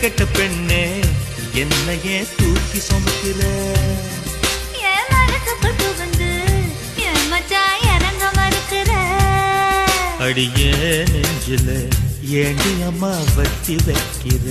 கெட்ட பெண்ணே என்னையே தூக்கி சுமக்கிற என் மனசுக்குள் புகுந்து என் மச்சான் இறங்க மறுக்கிற அடியே நெஞ்சில ஏண்டி அம்மா வட்டி வைக்கிற